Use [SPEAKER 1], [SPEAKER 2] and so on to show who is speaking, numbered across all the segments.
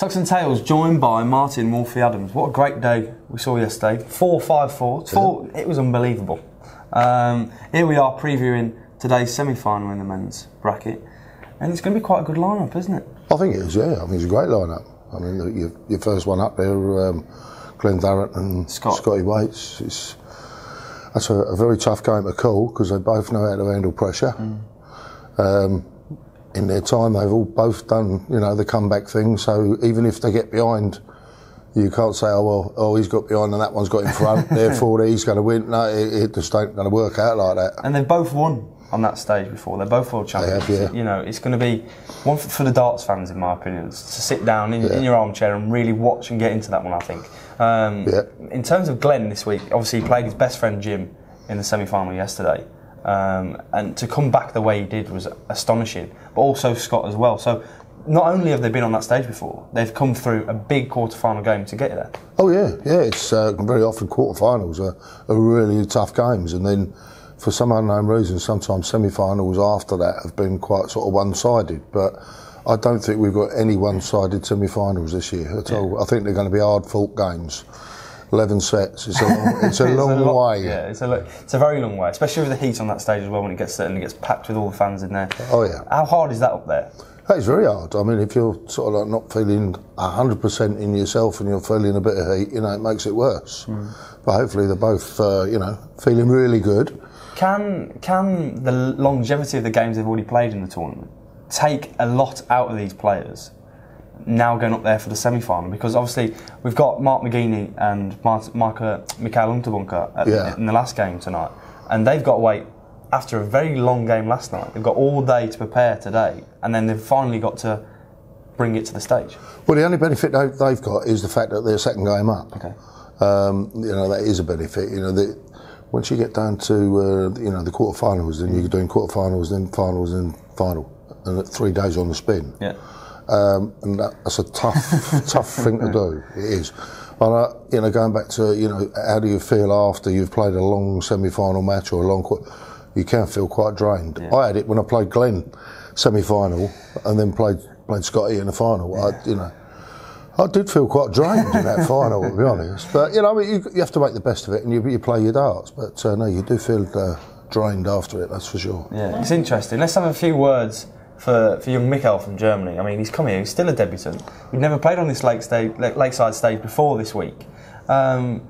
[SPEAKER 1] Tucks and Tails joined by Martin, Wolfie, Adams. What a great day we saw yesterday. 4-5-4. It was unbelievable. Here we are previewing today's semi-final in the men's bracket. And it's going to be quite a good lineup, isn't it?
[SPEAKER 2] I think it is, yeah. I think it's a great lineup. I mean, your first one up there, Glenn Darrett and Scotty Waits. That's a very tough game to call because they both know how to handle pressure. In their time, they've both done, the comeback thing. So even if they get behind, you can't say, oh, he's got behind and that one's got in front, therefore he's going to win. No, it just ain't going to work out like that.
[SPEAKER 1] And they've both won on that stage before. They're both world champions.
[SPEAKER 2] They have, yeah.
[SPEAKER 1] It's going to be one for the darts fans, in my opinion, to sit down in your armchair and really watch and get into that one, I think. In terms of Glenn this week, obviously he played his best friend Jim in the semi-final yesterday. And to come back the way he did was astonishing, but also Scott as well. So not only have they been on that stage before, they've come through a big quarter-final game to get there. Oh
[SPEAKER 2] yeah. It's very often quarter-finals are really tough games, and then for some unknown reason sometimes semi-finals after that have been quite sort of one-sided, but I don't think we've got any one-sided semi-finals this year at all. I think they're going to be hard-fought games. 11 sets. It's a long way.
[SPEAKER 1] Yeah, it's a very long way, especially with the heat on that stage as well. When it gets set and it gets packed with all the fans in there.
[SPEAKER 2] Oh yeah.
[SPEAKER 1] How hard is that up there?
[SPEAKER 2] It's very hard. I mean, if you're sort of like not feeling 100% in yourself and you're feeling a bit of heat, it makes it worse. But hopefully they're both, feeling really good.
[SPEAKER 1] Can the longevity of the games they've already played in the tournament take a lot out of these players now going up there for the semi-final? Because obviously we've got Mark McGeaney and Mikael Unterbunker in the last game tonight, and they've got to wait after a very long game last night. They've got all day to prepare today, and then they've finally got to bring it to the stage.
[SPEAKER 2] Well, the only benefit they've got is the fact that they're second game up.
[SPEAKER 1] Okay.
[SPEAKER 2] That is a benefit. Once you get down to the quarterfinals, then you're doing quarterfinals, then finals, and final, and 3 days on the spin.
[SPEAKER 1] Yeah.
[SPEAKER 2] And that's a tough thing to do. It is. And going back to how do you feel after you've played a long semi-final match or a long you can feel quite drained. Yeah. I had it when I played Glenn semi-final and then played Scotty in the final. Yeah. I did feel quite drained in that final, to be honest. But you have to make the best of it, and you play your darts. But no, you do feel drained after it. That's for sure.
[SPEAKER 1] Yeah, it's interesting. Let's have a few words for young Mick from Germany. I mean, he's come here, he's still a debutant. He'd never played on this Lakeside stage before this week. And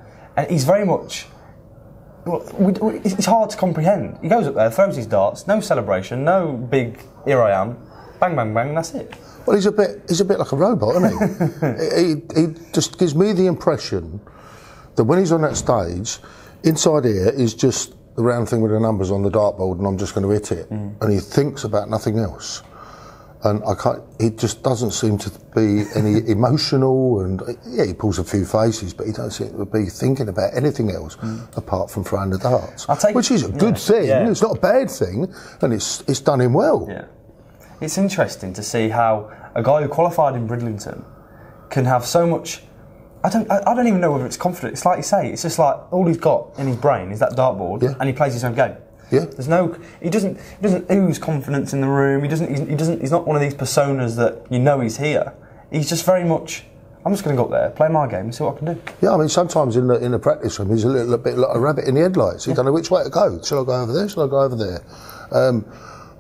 [SPEAKER 1] he's very much... it's hard to comprehend. He goes up there, throws his darts, no celebration, no big, here I am, bang, bang, bang, and that's it.
[SPEAKER 2] Well, he's a bit like a robot, isn't he? He just gives me the impression that when he's on that stage, inside here is just the round thing with the numbers on the dartboard, and I'm just going to hit it. And he thinks about nothing else. And he just doesn't seem to be any emotional, and he pulls a few faces, but he doesn't seem to be thinking about anything else apart from throwing the darts, which is a good thing. Yeah. It's not a bad thing, and it's done him well.
[SPEAKER 1] Yeah. It's interesting to see how a guy who qualified in Bridlington can have so much. I don't even know whether it's confidence. It's like you say, it's just like all he's got in his brain is that dartboard, and he plays his own game.
[SPEAKER 2] Yeah.
[SPEAKER 1] He doesn't ooze confidence in the room. He's not one of these personas that he's here. He's just very much, I'm just going to go up there, play my game and see what I can do.
[SPEAKER 2] Yeah, I mean, sometimes in the practice room he's a little bit like a rabbit in the headlights. He don't know which way to go. Shall I go over there? Shall I go over there?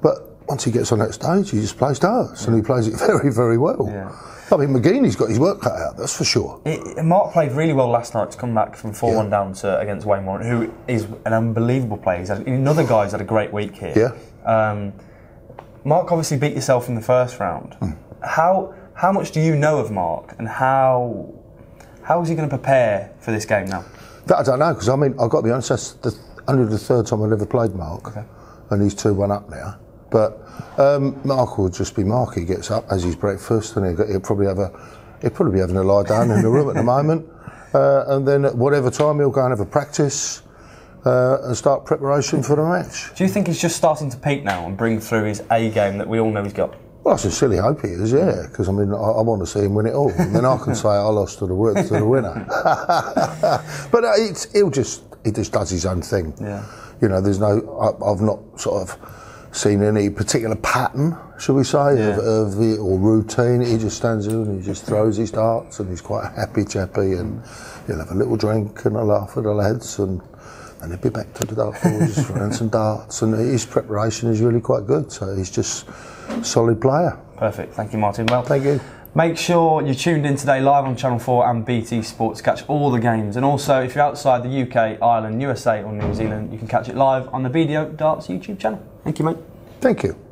[SPEAKER 2] But once he gets on that stage, he just plays darts, and he plays it very, very well.
[SPEAKER 1] Yeah.
[SPEAKER 2] I mean, McGeaney's got his work cut out, that's for sure.
[SPEAKER 1] Mark played really well last night to come back from 4-1 down against Wayne Warren, who is an unbelievable player. Another guy's had a great week here.
[SPEAKER 2] Yeah.
[SPEAKER 1] Mark obviously beat yourself in the first round. How much do you know of Mark, and how is he going to prepare for this game now?
[SPEAKER 2] That I don't know, because I mean, I've got to be honest, that's only the third time I've ever played Mark, and he's 2-1 up now. But Mark will just be Mark. He gets up, has his breakfast, and he'll probably be having a lie down in the room at the moment. And then at whatever time he'll go and have a practice and start preparation for the match.
[SPEAKER 1] Do you think he's just starting to peak now and bring through his A game that we all know he's got?
[SPEAKER 2] Well, I sincerely hope he is, yeah, because I mean, I want to see him win it all, and then I can say I lost to the winner. But he just does his own thing.
[SPEAKER 1] Yeah.
[SPEAKER 2] There's no, I've not sort of seen any particular pattern, shall we say, of the or routine. He just stands there and he just throws his darts, and he's quite a happy chappy, and he'll have a little drink and a laugh at the lads, and he'll be back to the dartboards throwing some darts. And his preparation is really quite good, so he's just a solid player.
[SPEAKER 1] Perfect. Thank you, Martin. Well,
[SPEAKER 2] thank you.
[SPEAKER 1] Make sure you're tuned in today live on Channel 4 and BT Sports to catch all the games. And also, if you're outside the UK, Ireland, USA or New Zealand, you can catch it live on the BDO Darts YouTube channel. Thank you, mate.
[SPEAKER 2] Thank you.